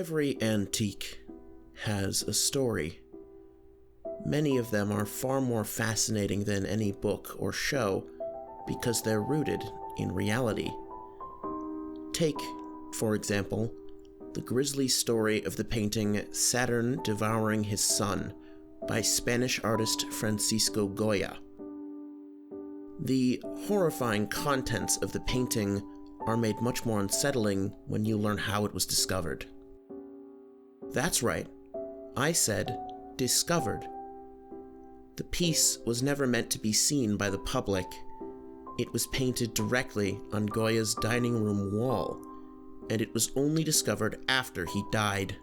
Every antique has a story. Many of them are far more fascinating than any book or show because they're rooted in reality. Take, for example, the grisly story of the painting Saturn Devouring His Son by Spanish artist Francisco Goya. The horrifying contents of the painting are made much more unsettling when you learn how it was discovered. That's right, I said discovered. The piece was never meant to be seen by the public. It was painted directly on Goya's dining room wall, and it was only discovered after he died.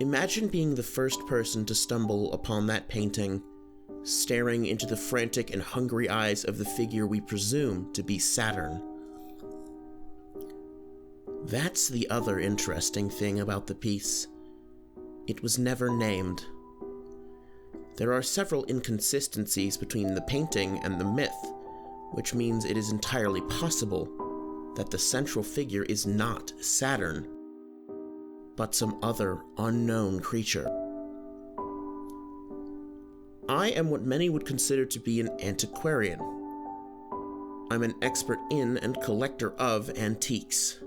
Imagine being the first person to stumble upon that painting, staring into the frantic and hungry eyes of the figure we presume to be Saturn. That's the other interesting thing about the piece. It was never named. There are several inconsistencies between the painting and the myth, which means it is entirely possible that the central figure is not Saturn, but some other unknown creature. I am what many would consider to be an antiquarian. I'm an expert in and collector of antiques.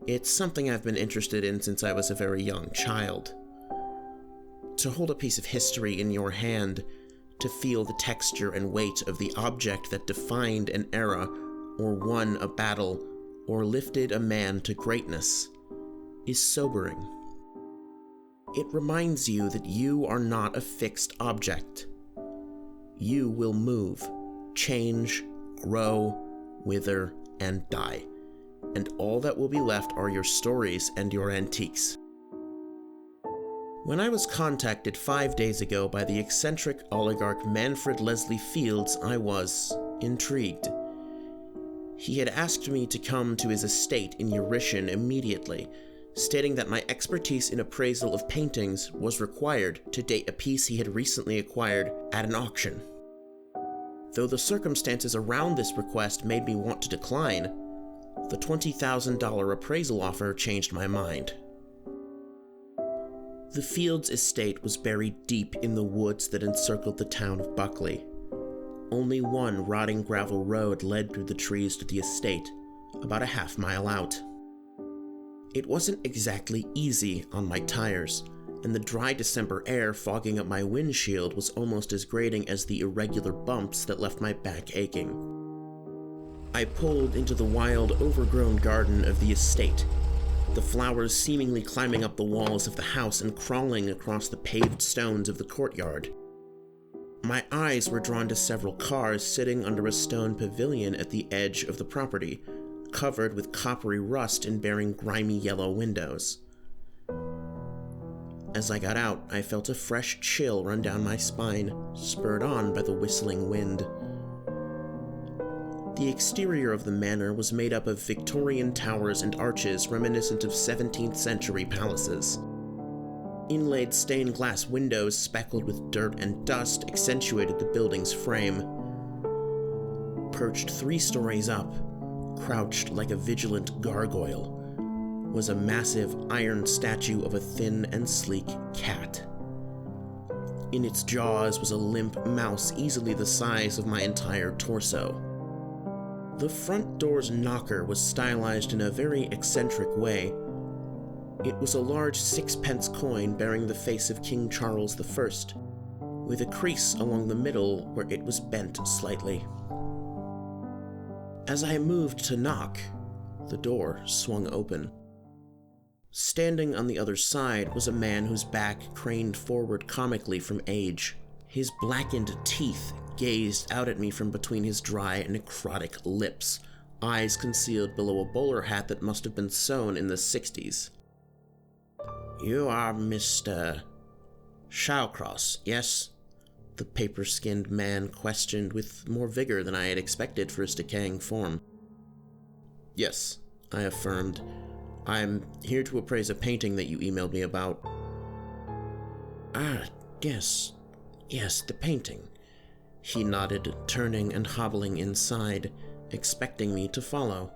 It's something I've been interested in since I was a very young child. To hold a piece of history in your hand, to feel the texture and weight of the object that defined an era, or won a battle, or lifted a man to greatness, is sobering. It reminds you that you are not a fixed object. You will move, change, grow, wither, and die, and all that will be left are your stories and your antiques. When I was contacted 5 days ago by the eccentric oligarch Manfred Leslie Fields, I was intrigued. He had asked me to come to his estate in Eurytion immediately, stating that my expertise in appraisal of paintings was required to date a piece he had recently acquired at an auction. Though the circumstances around this request made me want to decline, the $20,000 appraisal offer changed my mind. The Fields estate was buried deep in the woods that encircled the town of Buckley. Only one rotting gravel road led through the trees to the estate, about a half-mile out. It wasn't exactly easy on my tires, and the dry December air fogging up my windshield was almost as grating as the irregular bumps that left my back aching. I pulled into the wild, overgrown garden of the estate, the flowers seemingly climbing up the walls of the house and crawling across the paved stones of the courtyard. My eyes were drawn to several cars sitting under a stone pavilion at the edge of the property, covered with coppery rust and bearing grimy yellow windows. As I got out, I felt a fresh chill run down my spine, spurred on by the whistling wind. The exterior of the manor was made up of Victorian towers and arches reminiscent of 17th century palaces. Inlaid stained glass windows speckled with dirt and dust accentuated the building's frame. Perched 3 stories up, crouched like a vigilant gargoyle, was a massive iron statue of a thin and sleek cat. In its jaws was a limp mouse easily the size of my entire torso. The front door's knocker was stylized in a very eccentric way. It was a large 6-pence coin bearing the face of King Charles I, with a crease along the middle where it was bent slightly. As I moved to knock, the door swung open. Standing on the other side was a man whose back craned forward comically from age. His blackened teeth gazed out at me from between his dry, necrotic lips, eyes concealed below a bowler hat that must have been sewn in the 60s. "You are Mr. Shawcross, yes?" the paper-skinned man questioned with more vigor than I had expected for his decaying form. "Yes," I affirmed. "I'm here to appraise a painting that you emailed me about." "Ah, yes, the painting." He nodded, turning and hobbling inside, expecting me to follow.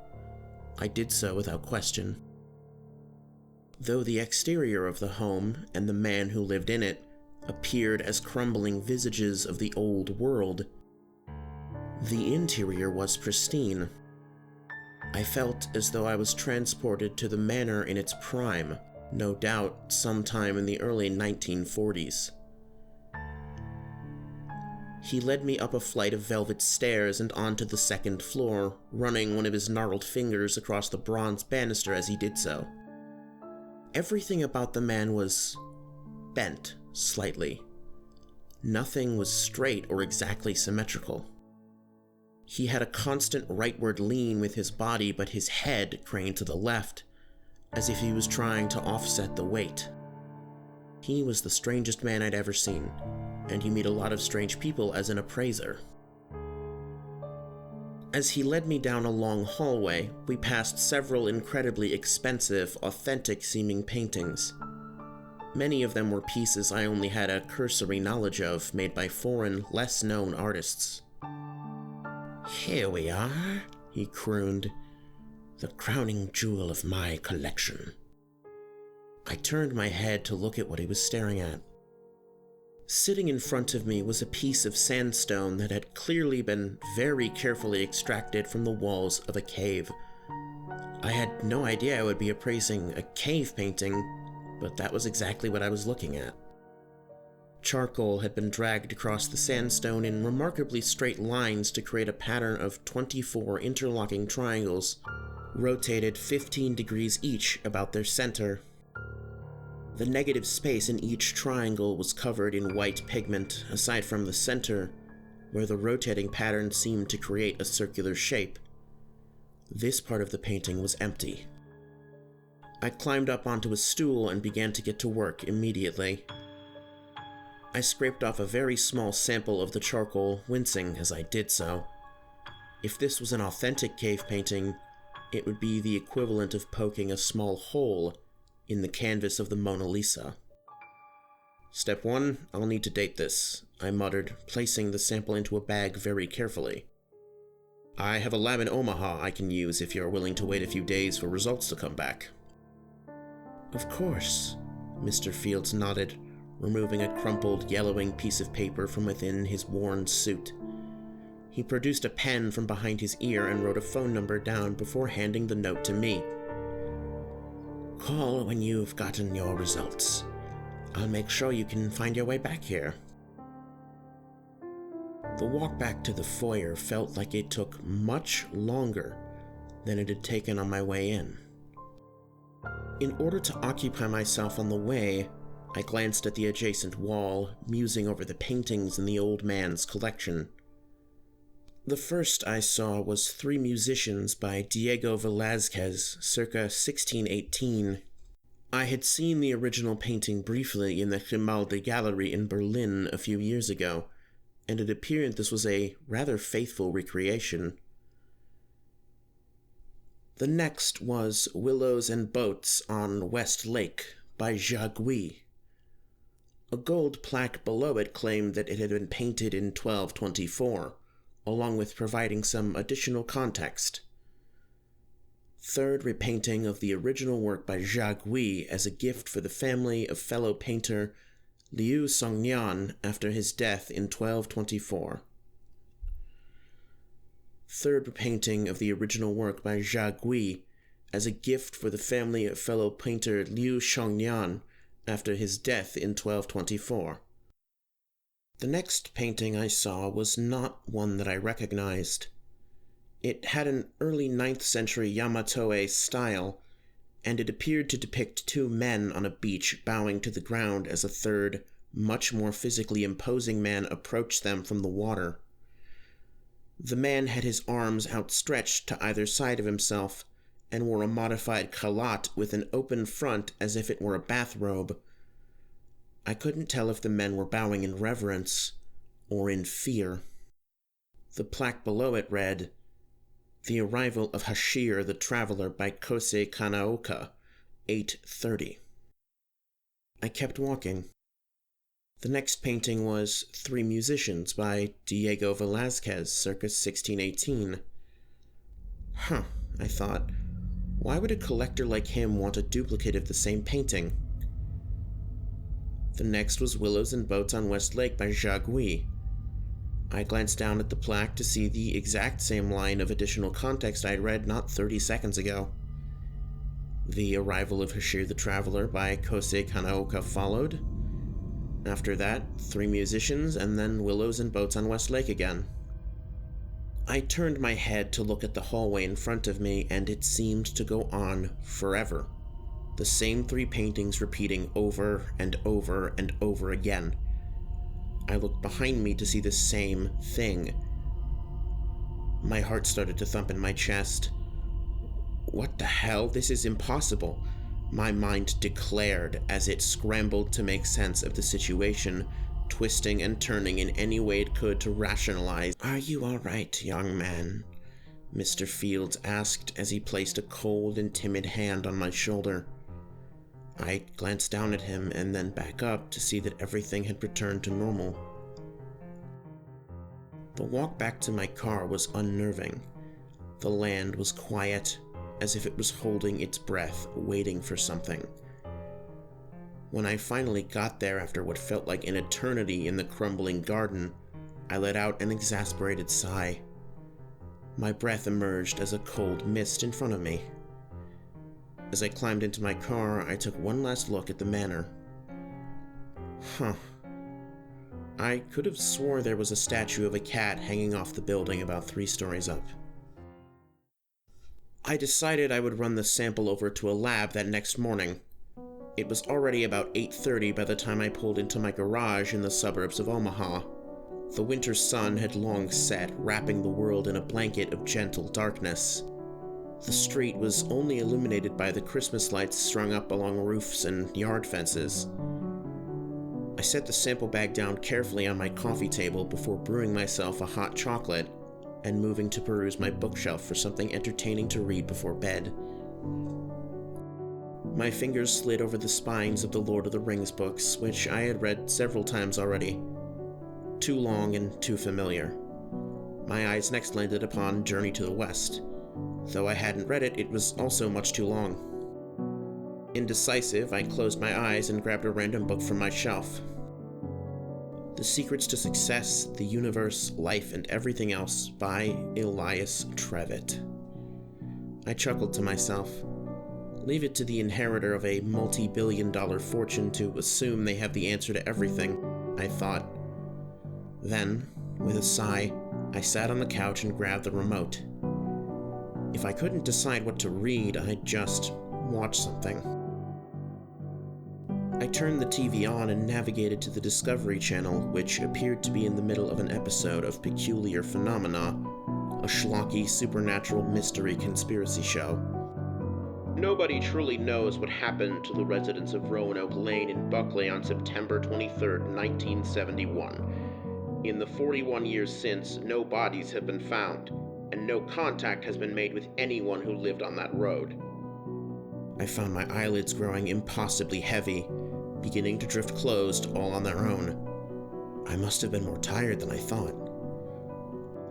I did so without question. Though the exterior of the home and the man who lived in it appeared as crumbling visages of the old world, the interior was pristine. I felt as though I was transported to the manor in its prime, no doubt sometime in the early 1940s. He led me up a flight of velvet stairs and onto the second floor, running one of his gnarled fingers across the bronze banister as he did so. Everything about the man was bent slightly. Nothing was straight or exactly symmetrical. He had a constant rightward lean with his body, but his head craned to the left, as if he was trying to offset the weight. He was the strangest man I'd ever seen, and you meet a lot of strange people as an appraiser. As he led me down a long hallway, we passed several incredibly expensive, authentic-seeming paintings. Many of them were pieces I only had a cursory knowledge of, made by foreign, less-known artists. "Here we are," he crooned, "the crowning jewel of my collection." I turned my head to look at what he was staring at. Sitting in front of me was a piece of sandstone that had clearly been very carefully extracted from the walls of a cave. I had no idea I would be appraising a cave painting, but that was exactly what I was looking at. Charcoal had been dragged across the sandstone in remarkably straight lines to create a pattern of 24 interlocking triangles, rotated 15 degrees each about their center. The negative space in each triangle was covered in white pigment, aside from the center, where the rotating pattern seemed to create a circular shape. This part of the painting was empty. I climbed up onto a stool and began to get to work immediately. I scraped off a very small sample of the charcoal, wincing as I did so. If this was an authentic cave painting, it would be the equivalent of poking a small hole in the canvas of the Mona Lisa. "Step 1, I'll need to date this," I muttered, placing the sample into a bag very carefully. "I have a lab in Omaha I can use if you're willing to wait a few days for results to come back." "Of course," Mr. Fields nodded, removing a crumpled, yellowing piece of paper from within his worn suit. He produced a pen from behind his ear and wrote a phone number down before handing the note to me. "Call when you've gotten your results. I'll make sure you can find your way back here." The walk back to the foyer felt like it took much longer than it had taken on my way in. In order to occupy myself on the way, I glanced at the adjacent wall, musing over the paintings in the old man's collection. The first I saw was Three Musicians by Diego Velázquez, circa 1618. I had seen the original painting briefly in the Grimaldi Gallery in Berlin a few years ago, and it appeared this was a rather faithful recreation. The next was Willows and Boats on West Lake by Jagüi. A gold plaque below it claimed that it had been painted in 1224, along with providing some additional context. Third repainting of the original work by Jagüi as a gift for the family of fellow painter Liu Songnian after his death in 1224. Third repainting of the original work by Jagüi as a gift for the family of fellow painter Liu Songnian after his death in 1224. The next painting I saw was not one that I recognized. It had an early 9th century Yamatoe style, and it appeared to depict two men on a beach bowing to the ground as a third, much more physically imposing man approached them from the water. The man had his arms outstretched to either side of himself, and wore a modified calotte with an open front as if it were a bathrobe. I couldn't tell if the men were bowing in reverence or in fear. The plaque below it read, "The Arrival of Hashir the Traveler by Kosei Kanaoka, 830. I kept walking. The next painting was Three Musicians by Diego Velázquez, circa 1618. I thought, Why would a collector like him want a duplicate of the same painting? The next was Willows and Boats on West Lake by Jacques Gouy. I glanced down at the plaque to see the exact same line of additional context I'd read not 30 seconds ago. The Arrival of Hashir the Traveler by Kosei Kanaoka followed. After that, 3 musicians, and then Willows and Boats on West Lake again. I turned my head to look at the hallway in front of me, and it seemed to go on forever. The same 3 paintings repeating over and over and over again. I looked behind me to see the same thing. My heart started to thump in my chest. What the hell? This is impossible, my mind declared as it scrambled to make sense of the situation, twisting and turning in any way it could to rationalize. "Are you all right, young man?" Mr. Fields asked as he placed a cold and timid hand on my shoulder. I glanced down at him and then back up to see that everything had returned to normal. The walk back to my car was unnerving. The land was quiet, as if it was holding its breath, waiting for something. When I finally got there after what felt like an eternity in the crumbling garden, I let out an exasperated sigh. My breath emerged as a cold mist in front of me. As I climbed into my car, I took one last look at the manor. I could have swore there was a statue of a cat hanging off the building about 3 stories up. I decided I would run the sample over to a lab that next morning. It was already about 8:30 by the time I pulled into my garage in the suburbs of Omaha. The winter sun had long set, wrapping the world in a blanket of gentle darkness. The street was only illuminated by the Christmas lights strung up along roofs and yard fences. I set the sample bag down carefully on my coffee table before brewing myself a hot chocolate and moving to peruse my bookshelf for something entertaining to read before bed. My fingers slid over the spines of the Lord of the Rings books, which I had read several times already. Too long and too familiar. My eyes next landed upon Journey to the West. Though I hadn't read it, it was also much too long. Indecisive, I closed my eyes and grabbed a random book from my shelf. The Secrets to Success, the Universe, Life, and Everything Else by Elias Trevitt. I chuckled to myself. Leave it to the inheritor of a multi-billion-dollar fortune to assume they have the answer to everything, I thought. Then, with a sigh, I sat on the couch and grabbed the remote. If I couldn't decide what to read, I'd just watch something. I turned the TV on and navigated to the Discovery Channel, which appeared to be in the middle of an episode of Peculiar Phenomena, a schlocky supernatural mystery conspiracy show. Nobody truly knows what happened to the residents of Roanoke Lane in Buckley on September 23, 1971. In the 41 years since, no bodies have been found, and no contact has been made with anyone who lived on that road. I found my eyelids growing impossibly heavy, beginning to drift closed all on their own. I must have been more tired than I thought.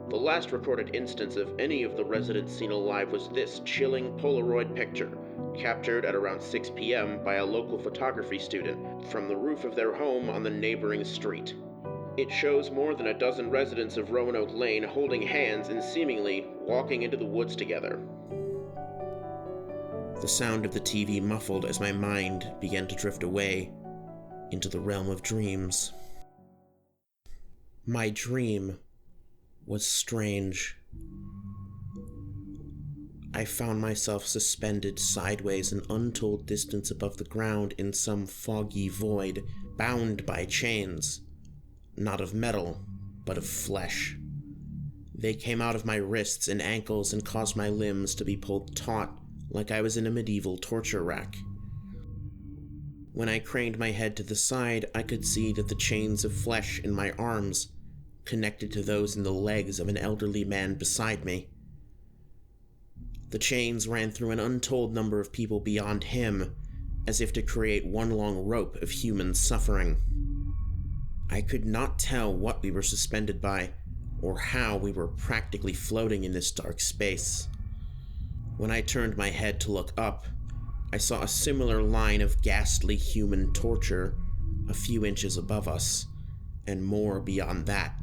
The last recorded instance of any of the residents seen alive was this chilling Polaroid picture, captured at around 6 p.m. by a local photography student from the roof of their home on the neighboring street. It shows more than a dozen residents of Roanoke Lane holding hands and seemingly walking into the woods together. The sound of the TV muffled as my mind began to drift away into the realm of dreams. My dream was strange. I found myself suspended sideways an untold distance above the ground in some foggy void, bound by chains. Not of metal, but of flesh. They came out of my wrists and ankles and caused my limbs to be pulled taut like I was in a medieval torture rack. When I craned my head to the side, I could see that the chains of flesh in my arms connected to those in the legs of an elderly man beside me. The chains ran through an untold number of people beyond him, as if to create one long rope of human suffering. I could not tell what we were suspended by, or how we were practically floating in this dark space. When I turned my head to look up, I saw a similar line of ghastly human torture a few inches above us, and more beyond that,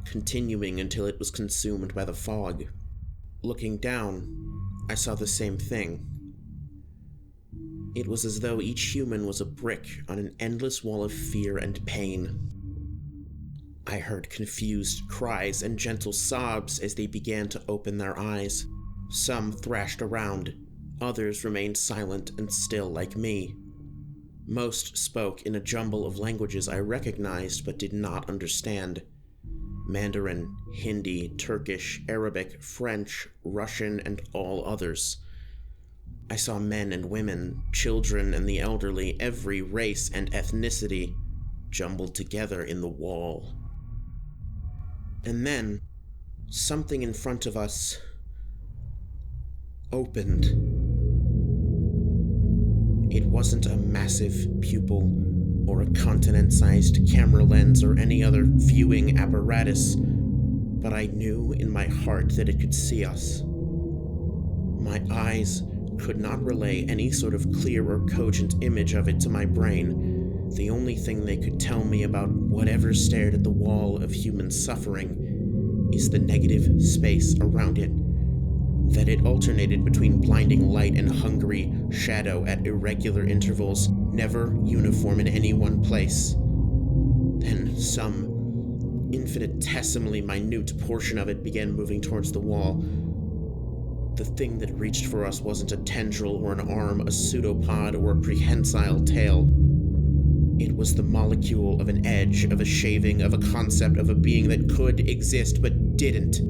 continuing until it was consumed by the fog. Looking down, I saw the same thing. It was as though each human was a brick on an endless wall of fear and pain. I heard confused cries and gentle sobs as they began to open their eyes. Some thrashed around, others remained silent and still like me. Most spoke in a jumble of languages I recognized but did not understand. Mandarin, Hindi, Turkish, Arabic, French, Russian, and all others. I saw men and women, children and the elderly, every race and ethnicity, jumbled together in the wall. And then, something in front of us opened. It wasn't a massive pupil, or a continent-sized camera lens, or any other viewing apparatus, but I knew in my heart that it could see us. My eyes could not relay any sort of clear or cogent image of it to my brain. The only thing they could tell me about whatever stared at the wall of human suffering is the negative space around it, that it alternated between blinding light and hungry shadow at irregular intervals, never uniform in any one place. Then some infinitesimally minute portion of it began moving towards the wall. The thing that reached for us wasn't a tendril or an arm, a pseudopod or a prehensile tail. It was the molecule of an edge, of a shaving, of a concept, of a being that could exist but didn't.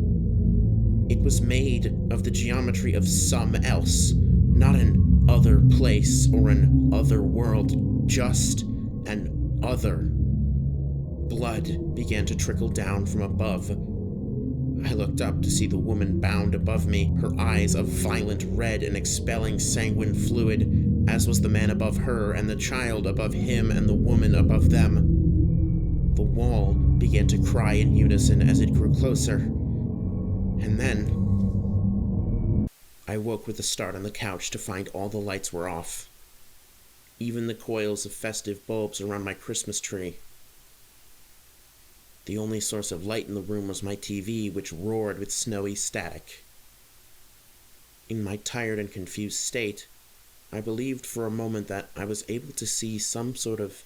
It was made of the geometry of some else, not an other place or an other world, just an other. Blood began to trickle down from above. I looked up to see the woman bound above me, her eyes a violent red and expelling sanguine fluid, as was the man above her and the child above him and the woman above them. The wall began to cry in unison as it grew closer. And then I woke with a start on the couch to find all the lights were off. Even the coils of festive bulbs around my Christmas tree. The only source of light in the room was my TV, which roared with snowy static. In my tired and confused state, I believed for a moment that I was able to see some sort of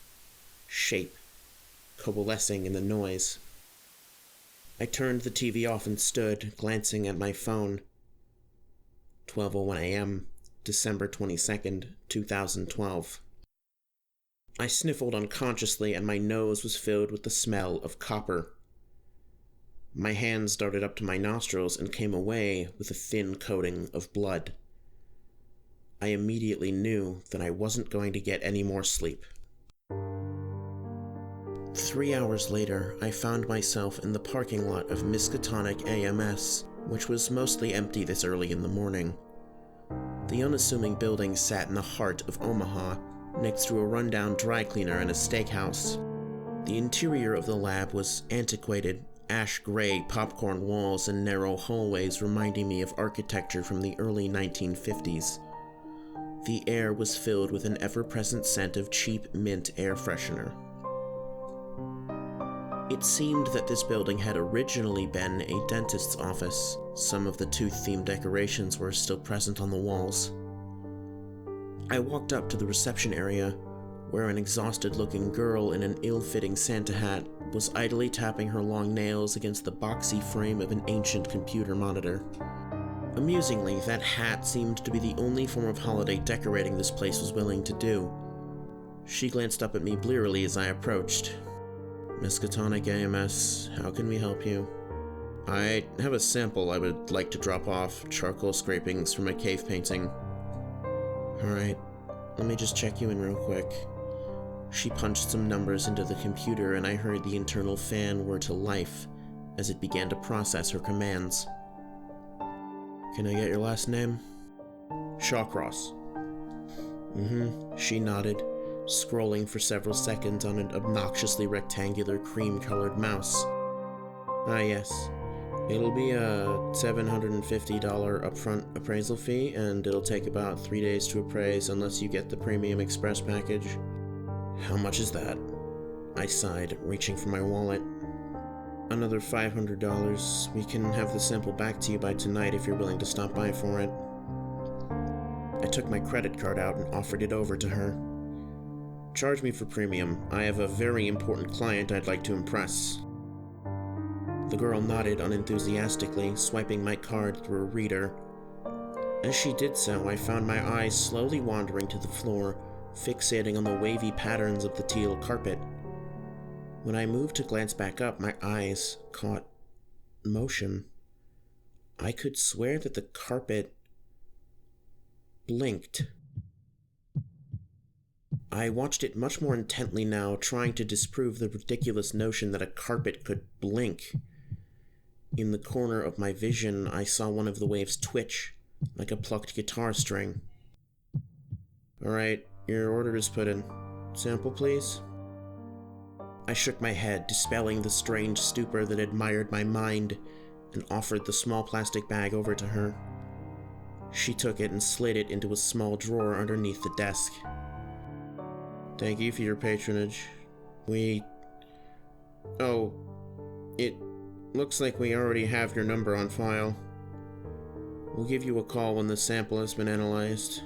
shape coalescing in the noise. I turned the TV off and stood, glancing at my phone. 12:01 a.m., December 22nd, 2012. I sniffled unconsciously, and my nose was filled with the smell of copper. My hands darted up to my nostrils and came away with a thin coating of blood. I immediately knew that I wasn't going to get any more sleep. 3 hours later, I found myself in the parking lot of Miskatonic AMS, which was mostly empty this early in the morning. The unassuming building sat in the heart of Omaha, next to a rundown dry cleaner and a steakhouse. The interior of the lab was antiquated, ash-gray popcorn walls and narrow hallways reminding me of architecture from the early 1950s. The air was filled with an ever-present scent of cheap mint air freshener. It seemed that this building had originally been a dentist's office. Some of the tooth-themed decorations were still present on the walls. I walked up to the reception area, where an exhausted-looking girl in an ill-fitting Santa hat was idly tapping her long nails against the boxy frame of an ancient computer monitor. Amusingly, that hat seemed to be the only form of holiday decorating this place was willing to do. She glanced up at me blearily as I approached. Miskatonic AMS, how can we help you? I have a sample I would like to drop off, charcoal scrapings from a cave painting. Alright, let me just check you in real quick. She punched some numbers into the computer and I heard the internal fan whir to life as it began to process her commands. Can I get your last name? Shawcross. She nodded, scrolling for several seconds on an obnoxiously rectangular cream-colored mouse. Ah yes, It'll be a $750 upfront appraisal fee, and it'll take about 3 days to appraise unless you get the Premium Express package. How much is that? I sighed, reaching for my wallet. Another $500. We can have the sample back to you by tonight if you're willing to stop by for it. I took my credit card out and offered it over to her. Charge me for premium. I have a very important client I'd like to impress. The girl nodded unenthusiastically, swiping my card through a reader. As she did so, I found my eyes slowly wandering to the floor, fixating on the wavy patterns of the teal carpet. When I moved to glance back up, my eyes caught motion. I could swear that the carpet blinked. I watched it much more intently now, trying to disprove the ridiculous notion that a carpet could blink. In the corner of my vision, I saw one of the waves twitch, like a plucked guitar string. Alright, your order is put in. Sample, please? I shook my head, dispelling the strange stupor that had mired my mind, and offered the small plastic bag over to her. She took it and slid it into a small drawer underneath the desk. Thank you for your patronage. It looks like we already have your number on file. We'll give you a call when the sample has been analyzed.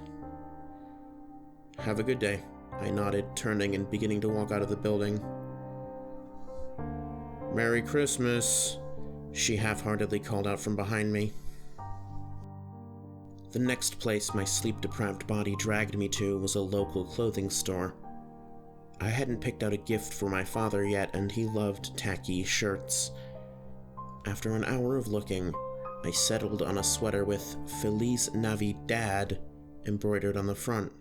Have a good day, I nodded, turning and beginning to walk out of the building. Merry Christmas, she half-heartedly called out from behind me. The next place my sleep-deprived body dragged me to was a local clothing store. I hadn't picked out a gift for my father yet, and he loved tacky shirts. After an hour of looking, I settled on a sweater with Feliz Navidad embroidered on the front.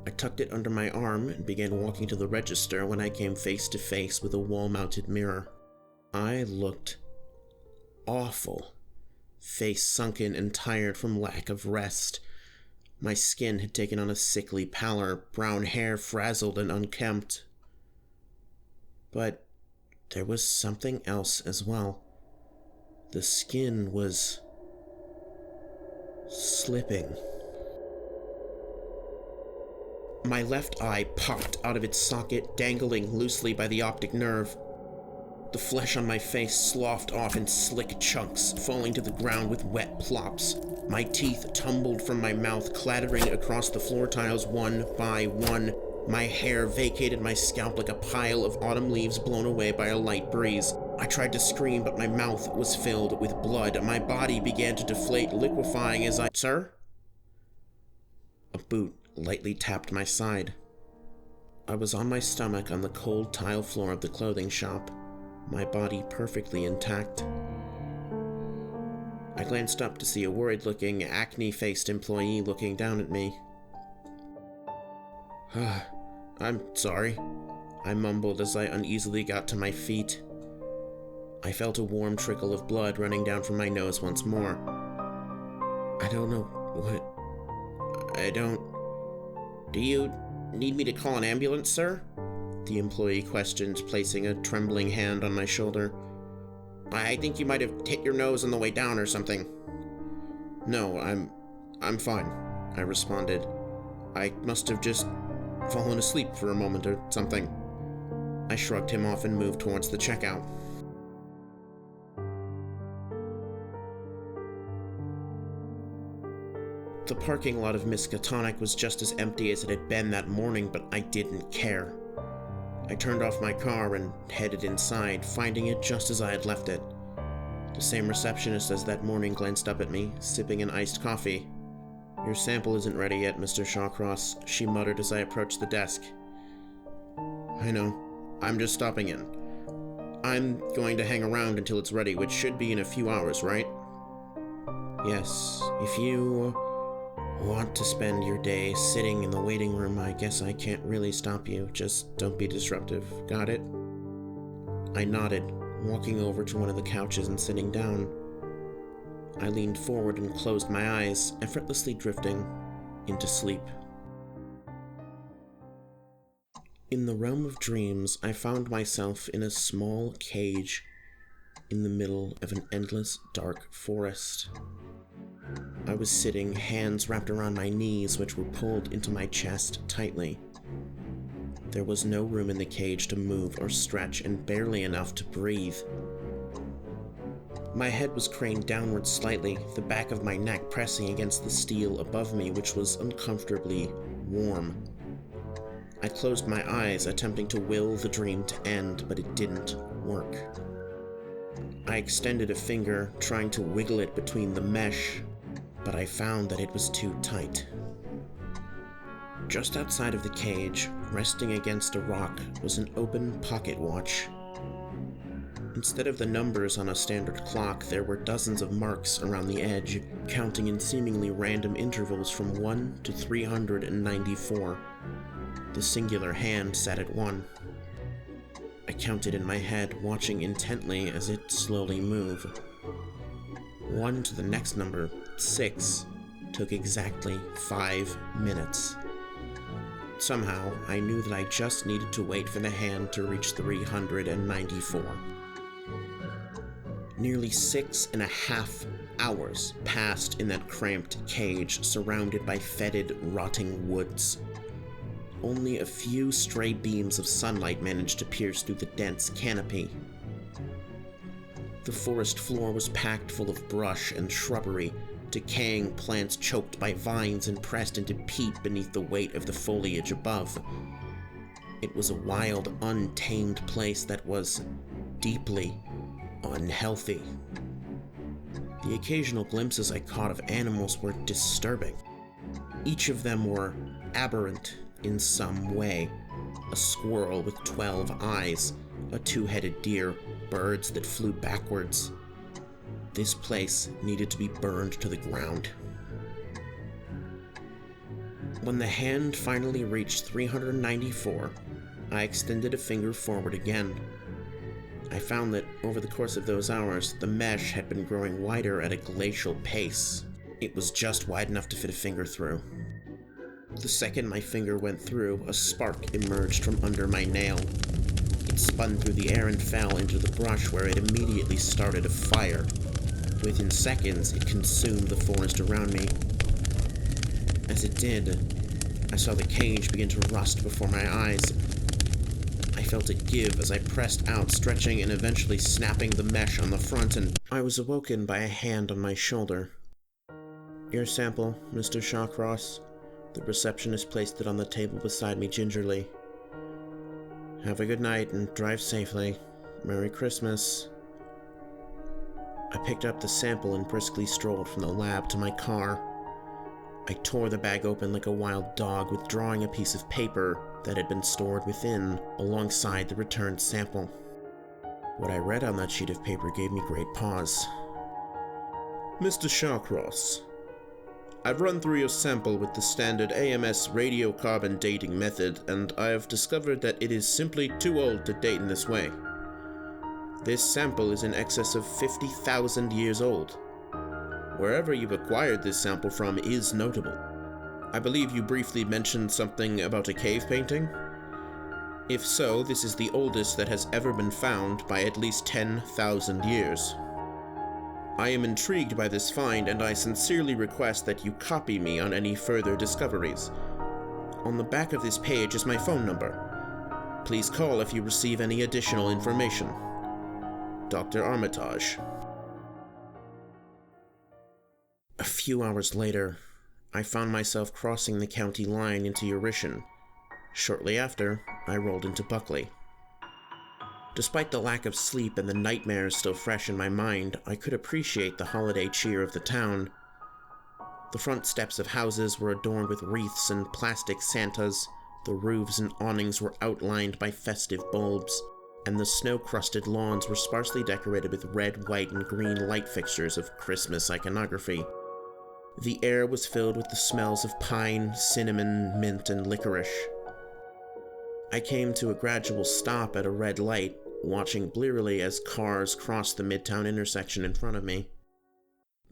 I tucked it under my arm and began walking to the register when I came face to face with a wall-mounted mirror. I looked awful, face sunken and tired from lack of rest. My skin had taken on a sickly pallor, brown hair frazzled and unkempt. But there was something else as well. The skin was slipping. My left eye popped out of its socket, dangling loosely by the optic nerve. The flesh on my face sloughed off in slick chunks, falling to the ground with wet plops. My teeth tumbled from my mouth, clattering across the floor tiles one by one. My hair vacated my scalp like a pile of autumn leaves blown away by a light breeze. I tried to scream, but my mouth was filled with blood. My body began to deflate, liquefying as I... Sir? A boot lightly tapped my side. I was on my stomach on the cold tile floor of the clothing shop, my body perfectly intact. I glanced up to see a worried-looking, acne-faced employee looking down at me. I'm sorry, I mumbled as I uneasily got to my feet. I felt a warm trickle of blood running down from my nose once more. Do you need me to call an ambulance, sir? The employee questioned, placing a trembling hand on my shoulder. I think you might have hit your nose on the way down or something. No, I'm fine, I responded. I must have just fallen asleep for a moment or something. I shrugged him off and moved towards the checkout. The parking lot of Miskatonic was just as empty as it had been that morning, but I didn't care. I turned off my car and headed inside, finding it just as I had left it. The same receptionist as that morning glanced up at me, sipping an iced coffee. Your sample isn't ready yet, Mr. Shawcross, she muttered as I approached the desk. I know. I'm just stopping in. I'm going to hang around until it's ready, which should be in a few hours, right? Yes, if you want to spend your day sitting in the waiting room, I guess I can't really stop you. Just don't be disruptive. Got it? I nodded, walking over to one of the couches and sitting down. I leaned forward and closed my eyes, effortlessly drifting into sleep. In the realm of dreams, I found myself in a small cage, in the middle of an endless, dark forest. I was sitting, hands wrapped around my knees, which were pulled into my chest tightly. There was no room in the cage to move or stretch, and barely enough to breathe. My head was craned downward slightly, the back of my neck pressing against the steel above me, which was uncomfortably warm. I closed my eyes, attempting to will the dream to end, but it didn't work. I extended a finger, trying to wiggle it between the mesh, but I found that it was too tight. Just outside of the cage, resting against a rock, was an open pocket watch. Instead of the numbers on a standard clock, there were dozens of marks around the edge, counting in seemingly random intervals from 1 to 394. The singular hand sat at 1. I counted in my head, watching intently as it slowly moved. 1 to the next number, 6, took exactly 5 minutes. Somehow, I knew that I just needed to wait for the hand to reach 394. Nearly 6.5 hours passed in that cramped cage, surrounded by fetid, rotting woods. Only a few stray beams of sunlight managed to pierce through the dense canopy. The forest floor was packed full of brush and shrubbery, decaying plants choked by vines and pressed into peat beneath the weight of the foliage above. It was a wild, untamed place that was deeply unhealthy. The occasional glimpses I caught of animals were disturbing. Each of them were aberrant in some way. A squirrel with 12 eyes, a two-headed deer, birds that flew backwards. This place needed to be burned to the ground. When the hand finally reached 394, I extended a finger forward again. I found that over the course of those hours, the mesh had been growing wider at a glacial pace. It was just wide enough to fit a finger through. The second my finger went through, a spark emerged from under my nail. It spun through the air and fell into the brush, where it immediately started a fire. Within seconds, it consumed the forest around me. As it did, I saw the cage begin to rust before my eyes. I felt it give as I pressed out, stretching and eventually snapping the mesh on the front, and I was awoken by a hand on my shoulder. "Your sample, Mr. Shawcross." The receptionist placed it on the table beside me gingerly. "Have a good night and drive safely. Merry Christmas." I picked up the sample and briskly strolled from the lab to my car. I tore the bag open like a wild dog, withdrawing a piece of paper that had been stored within, alongside the returned sample. What I read on that sheet of paper gave me great pause. "Mr. Shawcross, I've run through your sample with the standard AMS radiocarbon dating method, and I have discovered that it is simply too old to date in this way. This sample is in excess of 50,000 years old. Wherever you've acquired this sample from is notable. I believe you briefly mentioned something about a cave painting? If so, this is the oldest that has ever been found by at least 10,000 years. I am intrigued by this find, and I sincerely request that you copy me on any further discoveries. On the back of this page is my phone number. Please call if you receive any additional information. Dr. Armitage." A few hours later, I found myself crossing the county line into Eurytion. Shortly after, I rolled into Buckley. Despite the lack of sleep and the nightmares still fresh in my mind, I could appreciate the holiday cheer of the town. The front steps of houses were adorned with wreaths and plastic Santas, the roofs and awnings were outlined by festive bulbs, and the snow-crusted lawns were sparsely decorated with red, white, and green light fixtures of Christmas iconography. The air was filled with the smells of pine, cinnamon, mint, and licorice. I came to a gradual stop at a red light, watching blearily as cars crossed the Midtown intersection in front of me.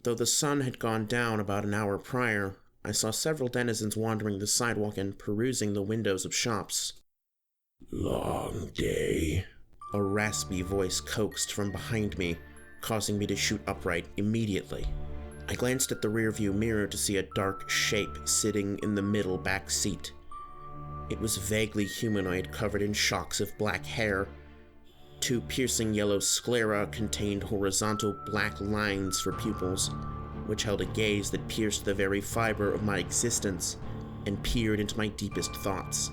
Though the sun had gone down about an hour prior, I saw several denizens wandering the sidewalk and perusing the windows of shops. "Long day," a raspy voice coaxed from behind me, causing me to shoot upright immediately. I glanced at the rearview mirror to see a dark shape sitting in the middle back seat. It was vaguely humanoid, covered in shocks of black hair. 2 piercing yellow sclera contained horizontal black lines for pupils, which held a gaze that pierced the very fiber of my existence and peered into my deepest thoughts.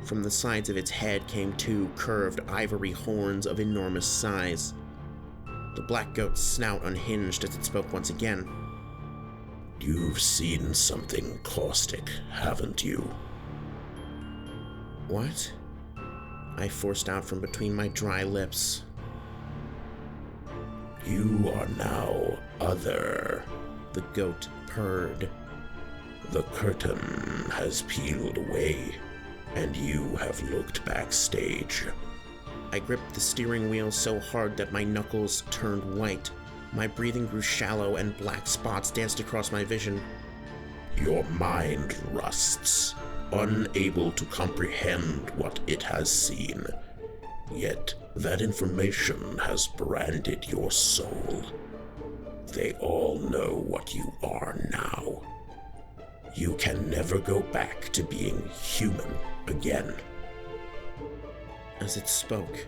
From the sides of its head came 2 curved ivory horns of enormous size. The black goat's snout unhinged as it spoke once again. "You've seen something caustic, haven't you?" "What?" I forced out from between my dry lips. "You are now other," the goat purred. "The curtain has peeled away, and you have looked backstage." I gripped the steering wheel so hard that my knuckles turned white. My breathing grew shallow and black spots danced across my vision. "Your mind rusts, unable to comprehend what it has seen. Yet that information has branded your soul. They all know what you are now. You can never go back to being human again." As it spoke,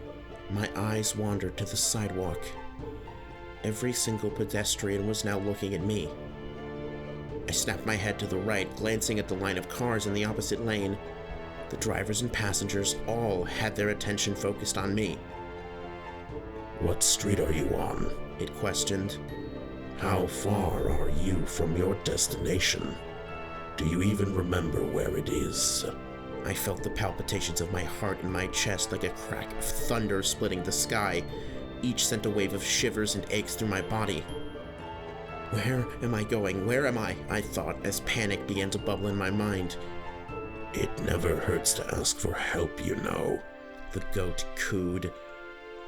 my eyes wandered to the sidewalk. Every single pedestrian was now looking at me. I snapped my head to the right, glancing at the line of cars in the opposite lane. The drivers and passengers all had their attention focused on me. "What street are you on?" it questioned. "How far are you from your destination? Do you even remember where it is?" I felt the palpitations of my heart in my chest like a crack of thunder splitting the sky. Each sent a wave of shivers and aches through my body. Where am I going? Where am I thought as panic began to bubble in my mind. "It never hurts to ask for help, you know," the goat cooed.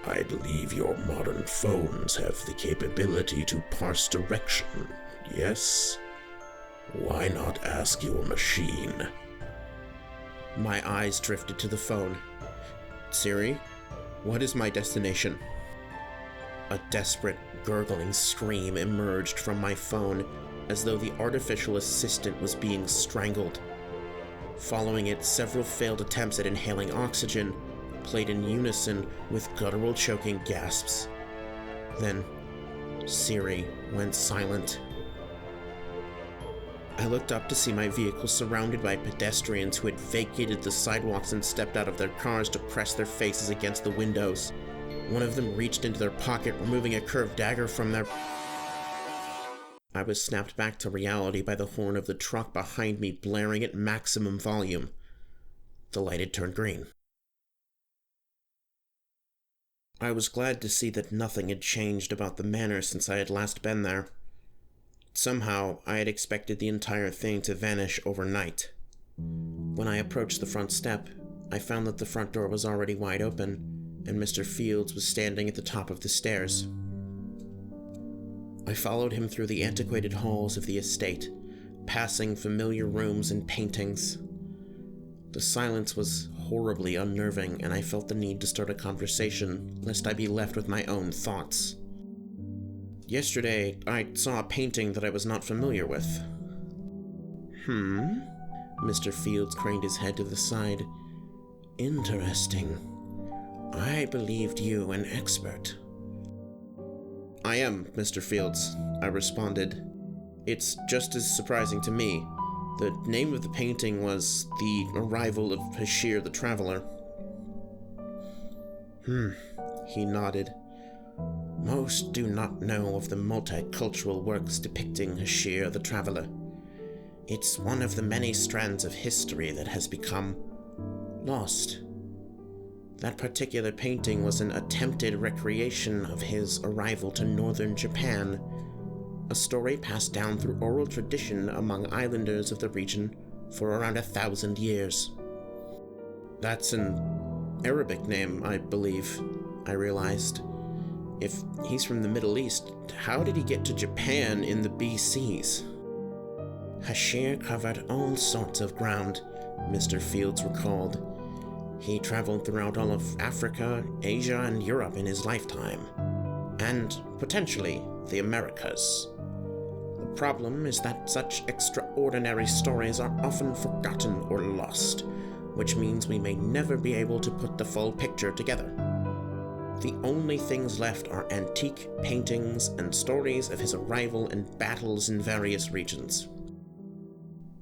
"I believe your modern phones have the capability to parse direction, yes? Why not ask your machine?" My eyes drifted to the phone. "Siri, what is my destination?" A desperate, gurgling scream emerged from my phone, as though the artificial assistant was being strangled. Following it, several failed attempts at inhaling oxygen played in unison with guttural choking gasps. Then, Siri went silent. I looked up to see my vehicle surrounded by pedestrians who had vacated the sidewalks and stepped out of their cars to press their faces against the windows. One of them reached into their pocket, removing a curved dagger from their... I was snapped back to reality by the horn of the truck behind me blaring at maximum volume. The light had turned green. I was glad to see that nothing had changed about the manor since I had last been there. Somehow, I had expected the entire thing to vanish overnight. When I approached the front step, I found that the front door was already wide open, and Mr. Fields was standing at the top of the stairs. I followed him through the antiquated halls of the estate, passing familiar rooms and paintings. The silence was horribly unnerving, and I felt the need to start a conversation, lest I be left with my own thoughts. Yesterday, I saw a painting that I was not familiar with. Mr. Fields craned his head to the side. "Interesting. I believed you an expert." "I am, Mr. Fields," I responded. "It's just as surprising to me. The name of the painting was The Arrival of Hashir the Traveler." He nodded. "Most do not know of the multicultural works depicting Hashir the Traveler. It's one of the many strands of history that has become lost. That particular painting was an attempted recreation of his arrival to northern Japan, a story passed down through oral tradition among islanders of the region for around 1,000 years." "That's an Arabic name, I believe," I realized. "If he's from the Middle East, how did he get to Japan in the BCs? "Hashir covered all sorts of ground," Mr. Fields recalled. "He traveled throughout all of Africa, Asia, and Europe in his lifetime. and potentially the Americas. The problem is that such extraordinary stories are often forgotten or lost, which means we may never be able to put the full picture together. The only things left are antique paintings and stories of his arrival and battles in various regions.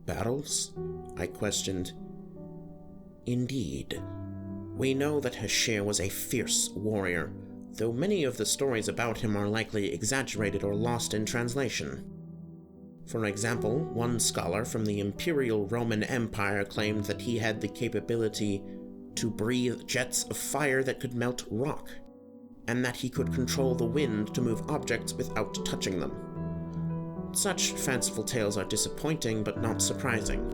Battles? I questioned. Indeed. We know that Hashir was a fierce warrior, though many of the stories about him are likely exaggerated or lost in translation. For example, one scholar from the Imperial Roman Empire claimed that he had the capability to breathe jets of fire that could melt rock, and that he could control the wind to move objects without touching them. Such fanciful tales are disappointing but not surprising.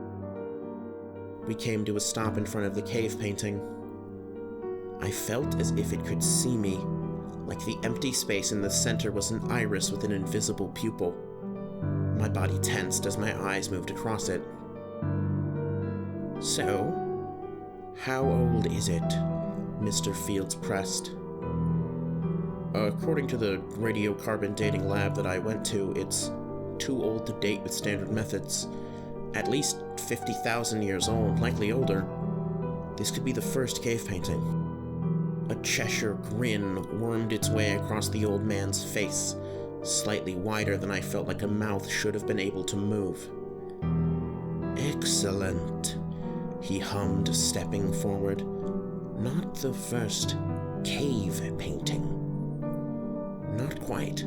We came to a stop in front of the cave painting. I felt as if it could see me, like the empty space in the center was an iris with an invisible pupil. My body tensed as my eyes moved across it. So, how old is it? Mr. Fields pressed. According to the radiocarbon dating lab that I went to, it's too old to date with standard methods. At least 50,000 years old, likely older. This could be the first cave painting. A Cheshire grin wormed its way across the old man's face, slightly wider than I felt like a mouth should have been able to move. Excellent, he hummed, stepping forward. Not the first cave painting. Not quite.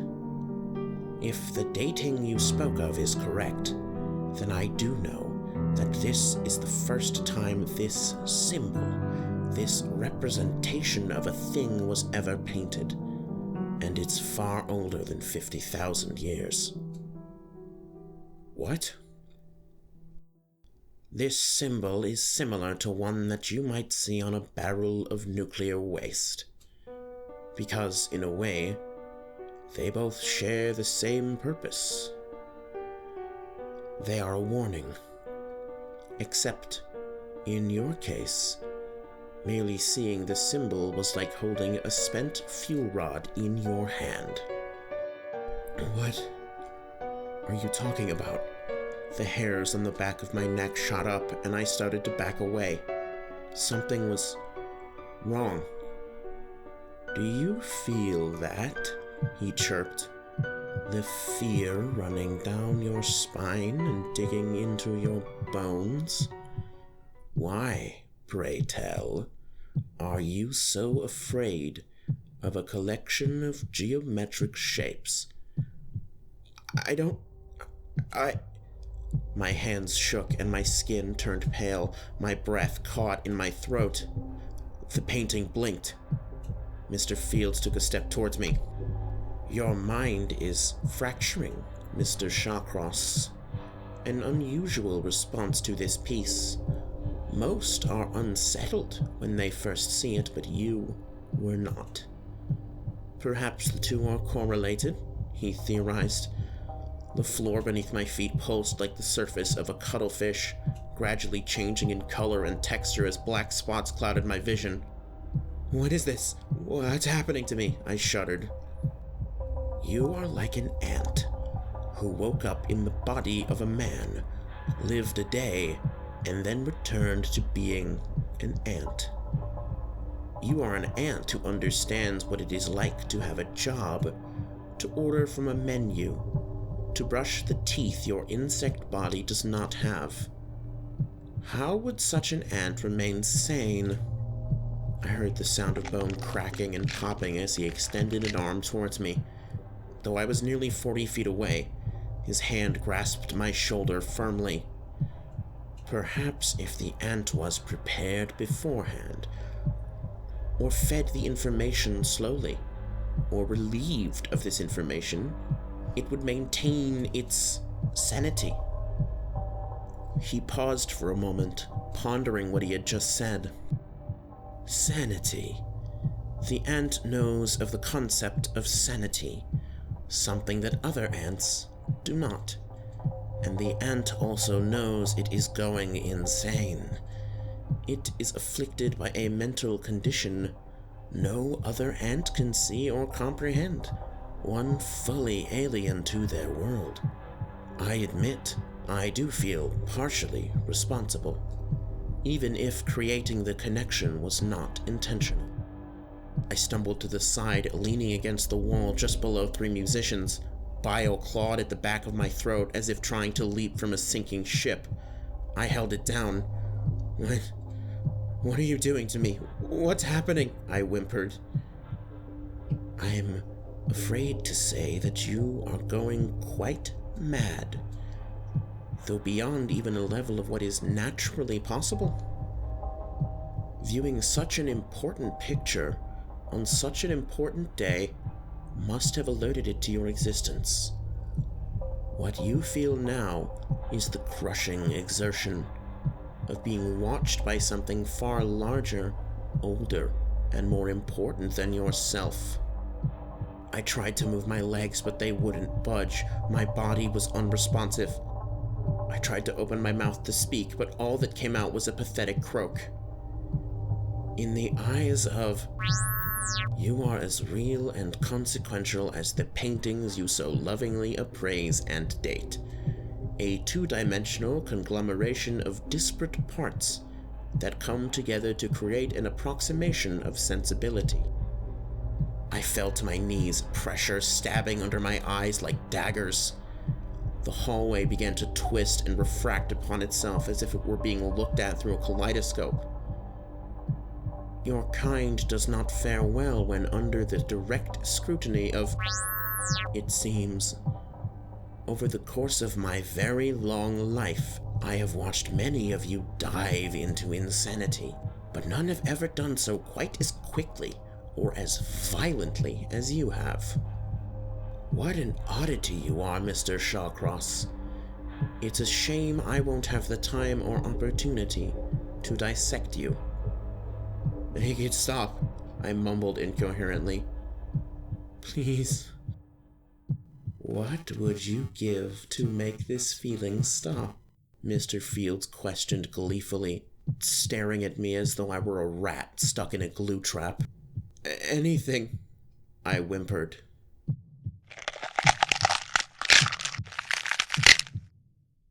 If the dating you spoke of is correct, then I do know that this is the first time this symbol, this representation of a thing was ever painted, and it's far older than 50,000 years. What? This symbol is similar to one that you might see on a barrel of nuclear waste, because, in a way, they both share the same purpose. They are a warning. Except, in your case, merely seeing the symbol was like holding a spent fuel rod in your hand. What are you talking about? The hairs on the back of my neck shot up, and I started to back away. Something was wrong. Do you feel that? He chirped. The fear running down your spine and digging into your bones? Why, pray tell, are you so afraid of a collection of geometric shapes? My hands shook and my skin turned pale. My breath caught in my throat. The painting blinked. Mr. Fields took a step towards me. Your mind is fracturing, Mr. Shawcross. An unusual response to this piece. Most are unsettled when they first see it, but you were not. Perhaps the two are correlated, he theorized. The floor beneath my feet pulsed like the surface of a cuttlefish, gradually changing in color and texture as black spots clouded my vision. What is this? What's happening to me? I shuddered. You are like an ant who woke up in the body of a man, lived a day, and then returned to being an ant. You are an ant who understands what it is like to have a job, to order from a menu, to brush the teeth your insect body does not have. How would such an ant remain sane? I heard the sound of bone cracking and popping as he extended an arm towards me. Though I was nearly 40 feet away, his hand grasped my shoulder firmly. Perhaps if the ant was prepared beforehand, or fed the information slowly, or relieved of this information, it would maintain its sanity. He paused for a moment, pondering what he had just said. Sanity. The ant knows of the concept of sanity, something that other ants do not. And the ant also knows it is going insane. It is afflicted by a mental condition no other ant can see or comprehend. one fully alien to their world. I admit, I do feel partially responsible, even if creating the connection was not intentional. I stumbled to the side, leaning against the wall just below 3 musicians. Bile clawed at the back of my throat as if trying to leap from a sinking ship. I held it down. What are you doing to me? What's happening? I whimpered. I'm afraid to say that you are going quite mad, though beyond even a level of what is naturally possible. Viewing such an important picture on such an important day must have alerted it to your existence. What you feel now is the crushing exertion of being watched by something far larger, older, and more important than yourself. I tried to move my legs, but they wouldn't budge. My body was unresponsive. I tried to open my mouth to speak, but all that came out was a pathetic croak. In the eyes of... You are as real and consequential as the paintings you so lovingly appraise and date. A 2-dimensional conglomeration of disparate parts that come together to create an approximation of sensibility. I fell to my knees, pressure stabbing under my eyes like daggers. The hallway began to twist and refract upon itself as if it were being looked at through a kaleidoscope. Your kind does not fare well when under the direct scrutiny of, it seems. Over the course of my very long life, I have watched many of you dive into insanity, but none have ever done so quite as quickly or as violently as you have. What an oddity you are, Mr. Shawcross. It's a shame I won't have the time or opportunity to dissect you. Make it stop, I mumbled incoherently. Please. What would you give to make this feeling stop? Mr. Fields questioned gleefully, staring at me as though I were a rat stuck in a glue trap. Anything, I whimpered.